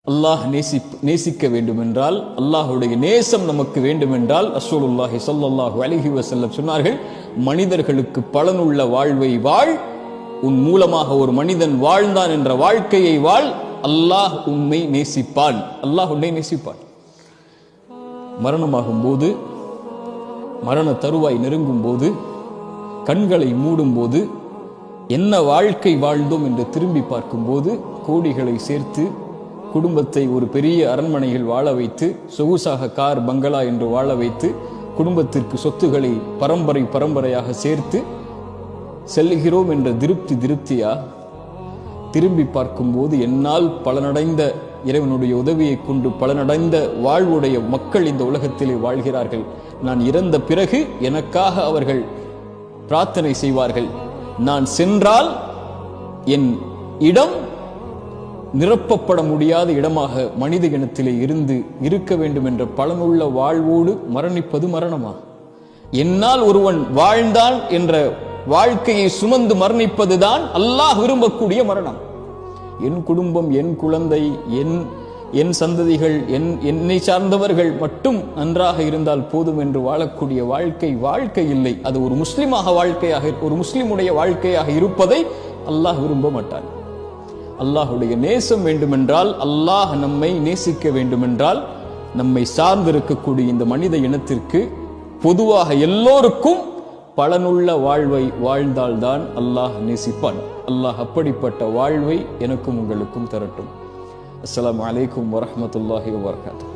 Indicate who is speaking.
Speaker 1: அல்லாஹ் நேசிக்க வேண்டுமென்றால், அல்லாஹுடைய நேசம் நமக்கு வேண்டுமென்றால் ரசூலுல்லாஹி ஸல்லல்லாஹு அலைஹி வஸல்லம் சொன்னார்கள், மனிதர்களுக்கு பலனுள்ள வாழ்வை வாழ், உன் மூலமாக ஒரு மனிதன் வாழ்ந்தான் என்ற வாழ்க்கையை வாழ், அல்லாஹ் உன்னை நேசிப்பான். அல்லாஹ் உன்னை நேசிப்பான். மரணமாகும் போது, மரண தருவாய் நெருங்கும் போது, கண்களை மூடும் போது, என்ன வாழ்க்கை வாழ்ந்தோம் என்று திரும்பி பார்க்கும் போது, கோடிகளை சேர்த்து குடும்பத்தை ஒரு பெரிய அரண்மனையில் வாழ வைத்து, சொகுசாக கார் பங்களா என்று வாழ வைத்து, குடும்பத்திற்கு சொத்துக்களை பரம்பரையாக சேர்த்து செல்கிறோம் என்ற திருப்தியா? திரும்பி பார்க்கும்போது என்னால் பலனடைந்த, இறைவனுடைய உதவியை கொண்டு பலனடைந்த வாழ்வுடைய மக்கள் இந்த உலகத்திலே வாழ்கிறார்கள். நான் இறந்த பிறகு எனக்காக அவர்கள் பிரார்த்தனை செய்வார்கள். நான் சென்றால் என் இடம் நிரப்பப்பட முடியாத இடமாக மனித இனத்திலே இருக்க வேண்டும் என்ற பலனுள்ள வாழ்வோடு மரணிப்பது மரணமா? என்னால் ஒருவன் வாழ்ந்தான் என்ற வாழ்க்கையை சுமந்து மரணிப்பதுதான் அல்லாஹ் விரும்பக்கூடிய மரணம். என் குடும்பம், என் குழந்தை, என் சந்ததிகள், என்னை சார்ந்தவர்கள் மட்டும் நன்றாக இருந்தால் போதும் என்று வாழக்கூடிய வாழ்க்கை இல்லை. அது ஒரு ஒரு முஸ்லிமுடைய வாழ்க்கையாக இருப்பதை அல்லாஹ் விரும்ப மாட்டான். அல்லாஹுடைய நேசம் வேண்டுமென்றால், அல்லாஹ் நம்மை நேசிக்க வேண்டுமென்றால், நம்மை சார்ந்திருக்கக்கூடிய இந்த மனித இனத்திற்கு பொதுவாக எல்லோருக்கும் பலனுள்ள வாழ்வை வாழ்ந்தால்தான் அல்லாஹ் நேசிப்பான். அல்லாஹ் அப்படிப்பட்ட வாழ்வை எனக்கும் உங்களுக்கும் தரட்டும். அஸ்ஸலாமு அலைக்கும் வரஹ்மத்துல்லாஹி வபரகாத்துஹு.